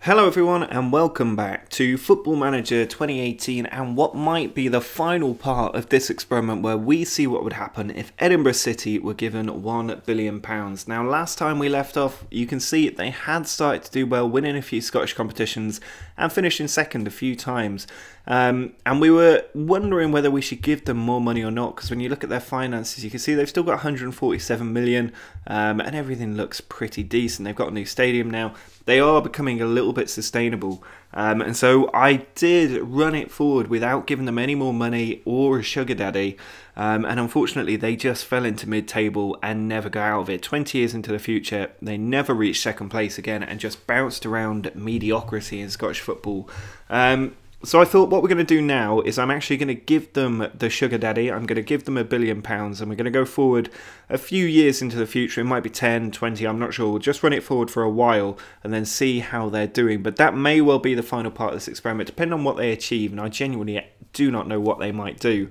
Hello everyone and welcome back to Football Manager 2018 and what might be the final part of this experiment where we see what would happen if Edinburgh City were given £1 billion. Now last time we left off, you can see they had started to do well, winning a few Scottish competitions and finishing second a few times. And we were wondering whether we should give them more money or not, because when you look at their finances you can see they've still got 147 million and everything looks pretty decent. They've got a new stadium now. They are becoming a little bit sustainable, and so I did run it forward without giving them any more money or a sugar daddy, and unfortunately they just fell into mid-table and never got out of it. 20 years into the future they never reached second place again and just bounced around mediocrity in Scottish football. So I thought what we're going to do now is I'm actually going to give them the sugar daddy. I'm going to give them £1 billion and we're going to go forward a few years into the future. It might be 10, 20, I'm not sure. We'll just run it forward for a while and then see how they're doing. But that may well be the final part of this experiment, depending on what they achieve. And I genuinely do not know what they might do.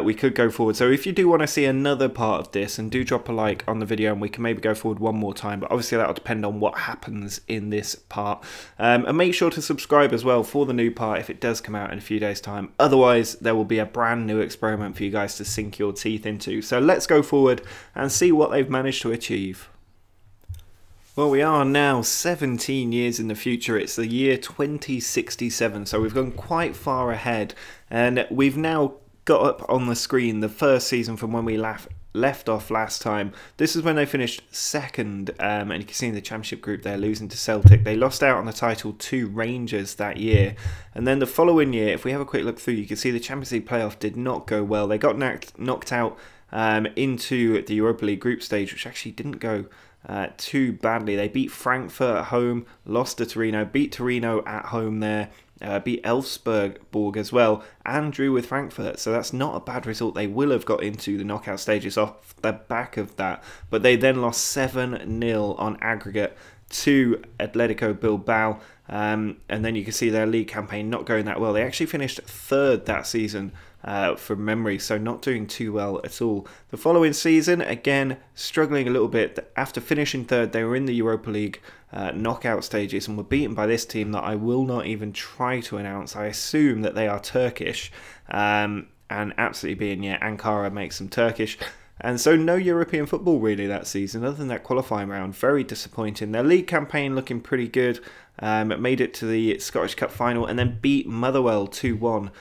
We could go forward. So if you do want to see another part of this, and do drop a like on the video and we can maybe go forward one more time. But obviously that will depend on what happens in this part. And make sure to subscribe as well for the new part if it does come out in a few days time. Otherwise there will be a brand new experiment for you guys to sink your teeth into. So let's go forward and see what they've managed to achieve. Well, we are now 17 years in the future. It's the year 2067, so we've gone quite far ahead, and we've now got up on the screen the first season from when we left off last time. This is when they finished second, and you can see in the championship group they're losing to Celtic. They lost out on the title to Rangers that year, and then the following year, if we have a quick look through, you can see the Champions League playoff did not go well. They got knocked out into the Europa League group stage, which actually didn't go too badly. They beat Frankfurt at home, lost to Torino, beat Torino at home there, beat Elfsborg as well, and drew with Frankfurt. So that's not a bad result. They will have got into the knockout stages off the back of that. But they then lost 7-0 on aggregate to Atletico Bilbao. And then you can see their league campaign not going that well. They actually finished third that season from memory, so not doing too well at all. The following season, again, struggling a little bit. After finishing third, they were in the Europa League knockout stages and were beaten by this team that I will not even try to announce. I assume that they are Turkish, and absolutely being, yeah, Ankara makes them Turkish. And so no European football really that season, other than that qualifying round. Very disappointing. Their league campaign looking pretty good. Made it to the Scottish Cup final and then beat Motherwell 2-1.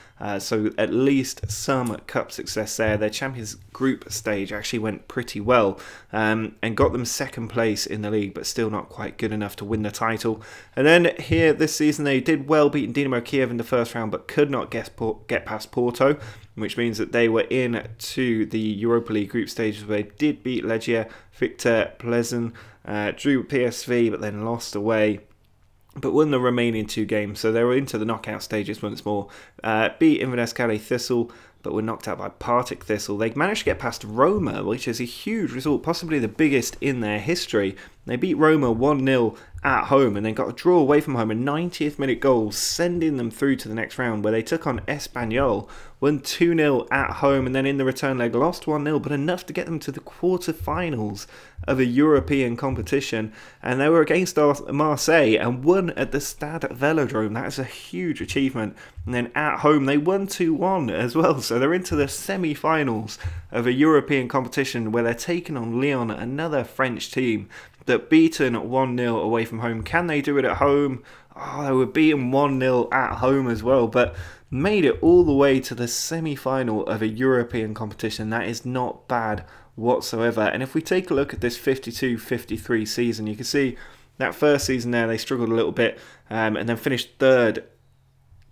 So at least some cup success there. Their Champions Group stage actually went pretty well, and got them second place in the league, but still not quite good enough to win the title. And then here this season they did well, beating Dinamo Kiev in the first round, but could not get past Porto, which means that they were in to the Europa League group stages where they did beat Legia, Victor Plzeň, drew PSV, but then lost away, but won the remaining two games, so they were into the knockout stages once more. Beat Inverness Calais Thistle, but were knocked out by Partick Thistle. They managed to get past Roma, which is a huge result, possibly the biggest in their history. They beat Roma 1-0 at home and then got a draw away from home, a 90th minute goal, sending them through to the next round where they took on Espanyol, won 2-0 at home, and then in the return leg lost 1-0, but enough to get them to the quarter-finals of a European competition. And they were against Marseille and won at the Stade Velodrome. That is a huge achievement. And then at home they won 2-1 as well, so they're into the semi-finals of a European competition where they're taking on Lyon, another French team that beaten 1-0 away from home. Can they do it at home? Oh, they were beaten 1-0 at home as well, but made it all the way to the semi-final of a European competition. That is not bad whatsoever. And if we take a look at this 52-53 season, you can see that first season there they struggled a little bit, and then finished third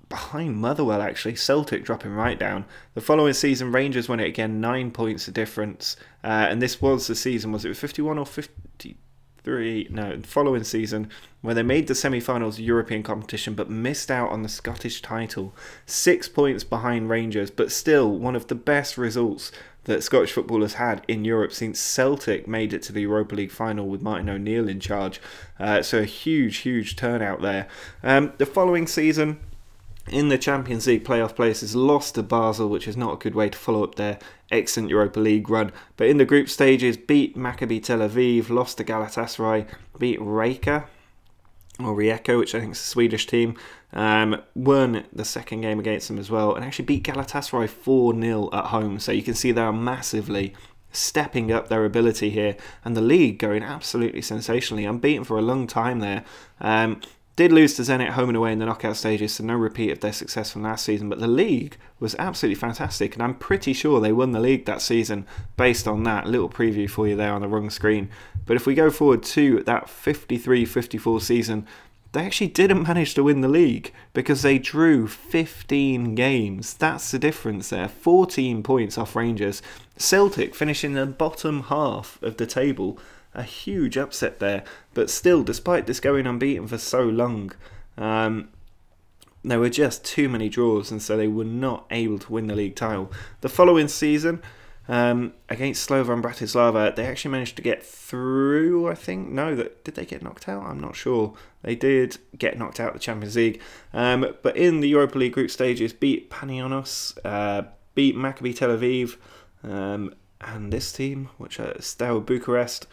behind Motherwell actually, Celtic dropping right down. The following season Rangers won it again, 9 points of difference, and this was the season, was it 51 or 53? No, the following season where they made the semi-finals of European competition but missed out on the Scottish title. 6 points behind Rangers, but still one of the best results that Scottish football has had in Europe since Celtic made it to the Europa League final with Martin O'Neill in charge. So a huge turnout there. The following season, in the Champions League playoff places, lost to Basel, which is not a good way to follow up their excellent Europa League run. But in the group stages, beat Maccabi Tel Aviv, lost to Galatasaray, beat Rijeka, or Rijeka, which I think is a Swedish team, won the second game against them as well, and actually beat Galatasaray 4-0 at home. So you can see they are massively stepping up their ability here, and the league going absolutely sensationally, unbeaten for a long time there. Did lose to Zenit home and away in the knockout stages, so no repeat of their success from last season, but the league was absolutely fantastic, and I'm pretty sure they won the league that season based on that. Little preview for you there on the wrong screen. But if we go forward to that 53-54 season, they actually didn't manage to win the league because they drew 15 games. That's the difference there. 14 points off Rangers. Celtic finishing in the bottom half of the table. A huge upset there. But still, despite this going unbeaten for so long, there were just too many draws, and so they were not able to win the league title. The following season, against Slovan Bratislava, they actually managed to get through, I think. No, did they get knocked out? I'm not sure. They did get knocked out of the Champions League. But in the Europa League group stages, beat Panionios, beat Maccabi Tel Aviv, and this team, which are Steaua Bucharest.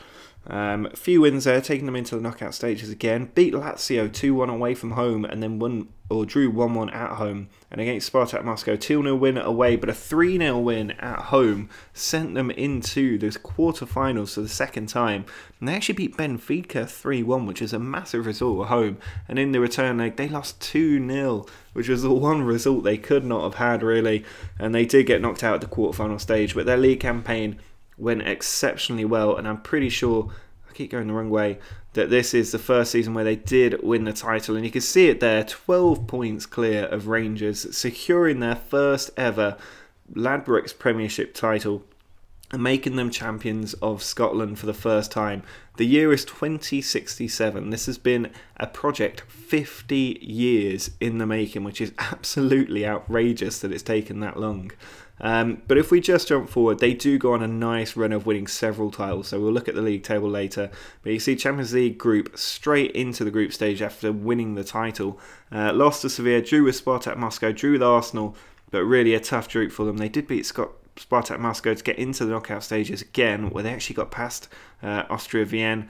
A few wins there, taking them into the knockout stages again. Beat Lazio 2-1 away from home, and then drew 1-1 at home. And against Spartak Moscow, 2-0 win away, but a 3-0 win at home sent them into the quarterfinals for the second time. And they actually beat Benfica 3-1, which is a massive result at home. And in the return leg, they lost 2-0, which was the one result they could not have had, really. And they did get knocked out at the quarterfinal stage, but their league campaign went exceptionally well, and I'm pretty sure, I keep going the wrong way, that this is the first season where they did win the title, and you can see it there, 12 points clear of Rangers, securing their first ever Ladbrokes Premiership title and making them champions of Scotland for the first time. The year is 2067. This has been a project 50 years in the making, which is absolutely outrageous that it's taken that long. But if we just jump forward, they do go on a nice run of winning several titles, so we'll look at the league table later. But you see Champions League group straight into the group stage after winning the title. Lost to Sevilla, drew with Spartak Moscow, drew with Arsenal, but really a tough group for them. They did beat Spartak Moscow to get into the knockout stages again, where they actually got past Austria Vienna,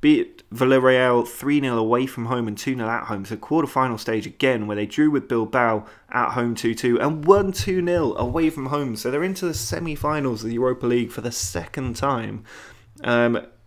beat Villarreal 3-0 away from home and 2-0 at home. So quarter-final stage again, where they drew with Bilbao at home 2-2 and won 2-0 away from home. So they're into the semi-finals of the Europa League for the second time.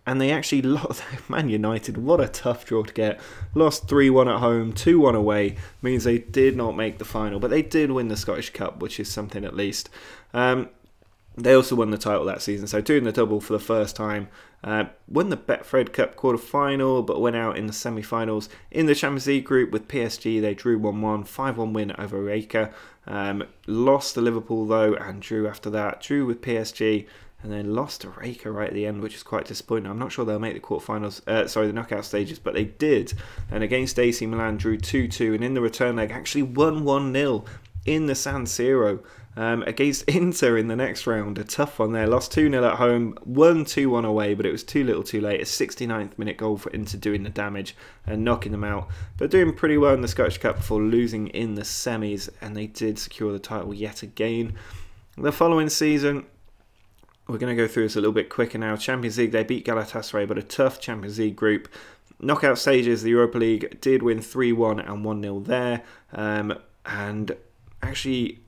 And they actually lost. Man United, what a tough draw to get. Lost 3-1 at home, 2-1 away. Means they did not make the final, but they did win the Scottish Cup, which is something at least. They also won the title that season, so doing the double for the first time. Won the Betfred Cup quarter-final, but went out in the semi-finals. In the Champions League group with PSG, they drew 1-1, 5-1 win over Rijeka. Lost to Liverpool, though, and drew after that. Drew with PSG, and then lost to Rijeka right at the end, which is quite disappointing. I'm not sure they'll make the quarterfinals, the knockout stages, but they did. And against AC Milan, drew 2-2, and in the return leg, actually won 1-0 in the San Siro. Against Inter in the next round, a tough one there. Lost 2-0 at home, won 2-1 away, but it was too little too late. A 69th minute goal for Inter doing the damage and knocking them out. But doing pretty well in the Scottish Cup before losing in the semis, and they did secure the title yet again. The following season, we're going to go through this a little bit quicker now. Champions League, they beat Galatasaray, but a tough Champions League group. Knockout stages, the Europa League did win 3-1 and 1-0 there. And actually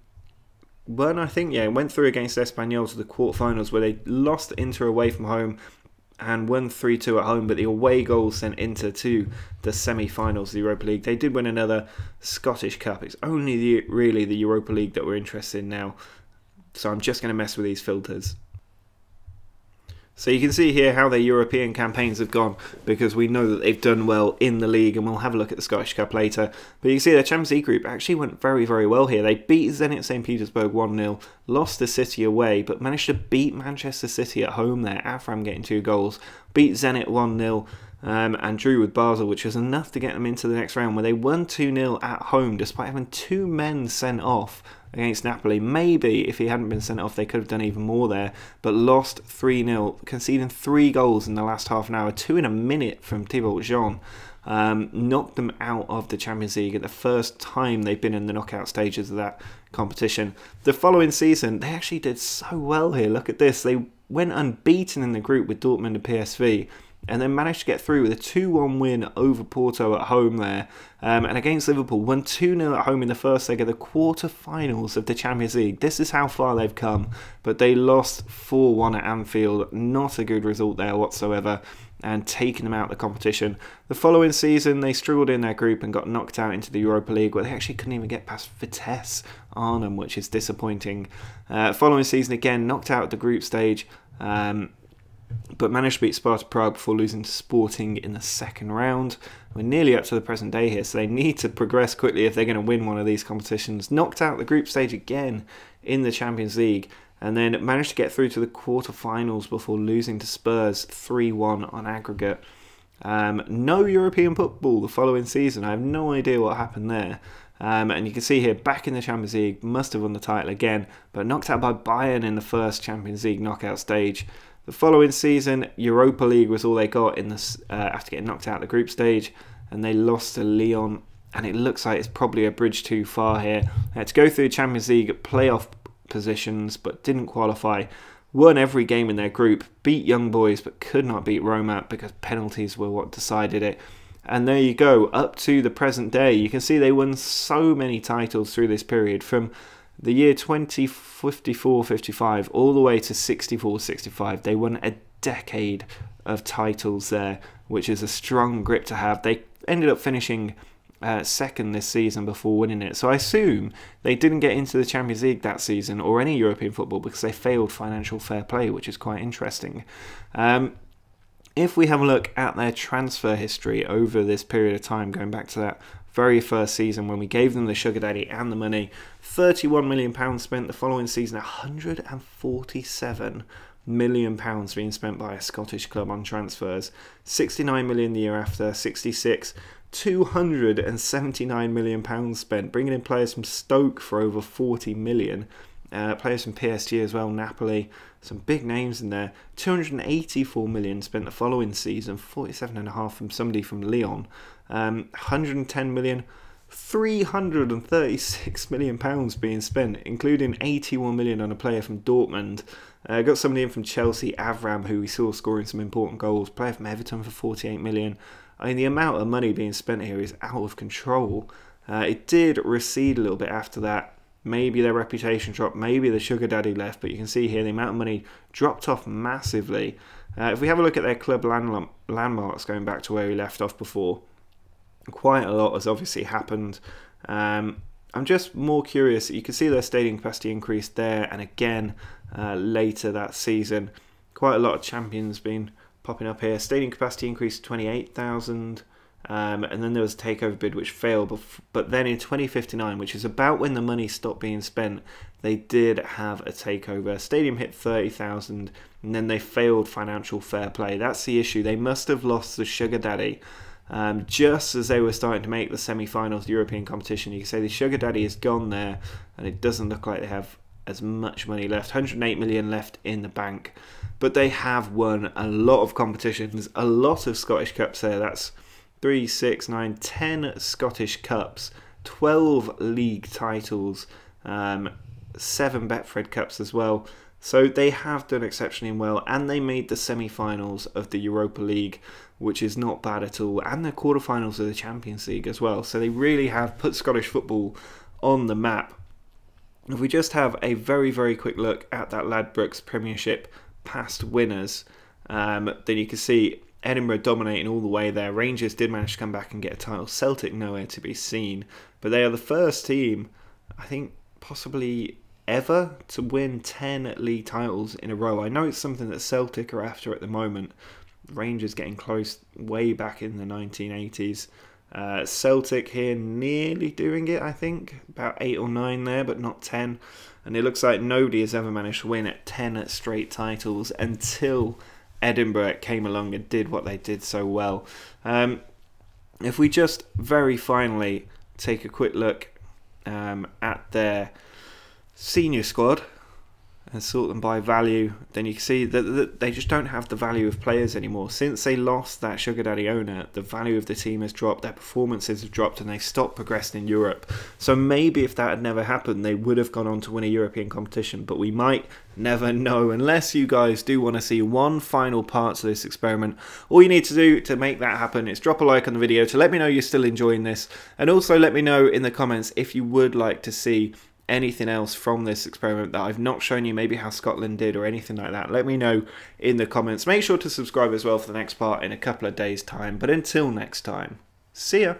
went through against Espanyol to the quarterfinals, where they lost Inter away from home and won 3-2 at home, but the away goals sent Inter to the semi-finals of the Europa League. They did win another Scottish Cup. It's only really the Europa League that we're interested in now, so I'm just going to mess with these filters. So you can see here how their European campaigns have gone, because we know that they've done well in the league, and we'll have a look at the Scottish Cup later. But you can see their Champions League group actually went very, very well here. They beat Zenit St. Petersburg 1-0, lost to City away, but managed to beat Manchester City at home there, Afram getting 2 goals, beat Zenit 1-0, and drew with Basel, which was enough to get them into the next round, where they won 2-0 at home, despite having 2 men sent off against Napoli. Maybe if he hadn't been sent off, they could have done even more there, but lost 3-0, conceding 3 goals in the last half an hour, 2 in a minute from Thibaut Jean. Knocked them out of the Champions League at the first time they've been in the knockout stages of that competition. The following season, they actually did so well here. Look at this. They went unbeaten in the group with Dortmund and PSV, and then managed to get through with a 2-1 win over Porto at home there. And against Liverpool, won 2-0 at home in the first leg of the quarter-finals of the Champions League. This is how far they've come, but they lost 4-1 at Anfield. Not a good result there whatsoever, and taking them out of the competition. The following season, they struggled in their group and got knocked out into the Europa League, where they actually couldn't even get past Vitesse Arnhem, which is disappointing. Following season, again, knocked out at the group stage, but managed to beat Sparta Prague before losing to Sporting in the second round. We're nearly up to the present day here, so they need to progress quickly if they're going to win one of these competitions. Knocked out the group stage again in the Champions League, and then managed to get through to the quarter-finals before losing to Spurs 3-1 on aggregate. No European football the following season. I have no idea what happened there. And you can see here, back in the Champions League, must have won the title again, but knocked out by Bayern in the first Champions League knockout stage. The following season, Europa League was all they got in this after getting knocked out of the group stage, and they lost to Lyon, and it looks like it's probably a bridge too far here. They had to go through the Champions League playoff positions, but didn't qualify. Won every game in their group, beat Young Boys, but could not beat Roma because penalties were what decided it. And there you go, up to the present day. You can see they won so many titles through this period, from the year 2054-55 all the way to 64-65. They won a decade of titles there, which is a strong grip to have. They ended up finishing second this season before winning it. So I assume they didn't get into the Champions League that season or any European football because they failed financial fair play, which is quite interesting. If we have a look at their transfer history over this period of time, going back to that very first season when we gave them the sugar daddy and the money, £31 million spent. The following season, £147 million being spent by a Scottish club on transfers. 69 million the year after, 66. £279 million spent, bringing in players from Stoke for over 40 million. Players from PSG as well, Napoli, some big names in there. 284 million spent the following season, 47.5 from somebody from Lyon. 110 million, 336 million pounds being spent, including 81 million on a player from Dortmund. Got somebody in from Chelsea, Avram, who we saw scoring some important goals. Player from Everton for 48 million. I mean, the amount of money being spent here is out of control. It did recede a little bit after that. Maybe their reputation dropped, maybe the sugar daddy left, but you can see here the amount of money dropped off massively. If we have a look at their club landmarks going back to where we left off before, quite a lot has obviously happened. I'm just more curious. You can see their stadium capacity increased there, and again later that season. Quite a lot of champions been popping up here. Stadium capacity increased to 28,000. And then there was a takeover bid which failed, but then in 2059, which is about when the money stopped being spent, they did have a takeover. Stadium hit 30,000, and then they failed financial fair play. That's the issue. They must have lost the sugar daddy just as they were starting to make the semi-finals European competition. You can say the sugar daddy is gone there, and it doesn't look like they have as much money left. 108 million left in the bank, but they have won a lot of competitions, a lot of Scottish Cups there. That's 3, 6, 9, 10 Scottish Cups, 12 league titles, 7 Betfred Cups as well. So they have done exceptionally well, and they made the semi-finals of the Europa League, which is not bad at all, and the quarter-finals of the Champions League as well. So they really have put Scottish football on the map. If we just have a very, very quick look at that Ladbrokes Premiership past winners, then you can see Edinburgh dominating all the way there. Rangers did manage to come back and get a title. Celtic nowhere to be seen. But they are the first team, I think, possibly ever to win 10 league titles in a row. I know it's something that Celtic are after at the moment. Rangers getting close way back in the 1980s. Celtic here nearly doing it, I think. About 8 or 9 there, but not 10. And it looks like nobody has ever managed to win at 10 straight titles until Edinburgh came along and did what they did so well. If we just very finally take a quick look at their senior squad, and sort them by value, then you can see that they just don't have the value of players anymore. Since they lost that sugar daddy owner, the value of the team has dropped, their performances have dropped, and they stopped progressing in Europe. So maybe if that had never happened, they would have gone on to win a European competition, but we might never know. Unless you guys do want to see one final part to this experiment, all you need to do to make that happen is drop a like on the video to let me know you're still enjoying this, and also let me know in the comments if you would like to see anything else from this experiment that I've not shown you, maybe how Scotland did or anything like that. Let me know in the comments. Make sure to subscribe as well for the next part in a couple of days' time. But until next time, see ya.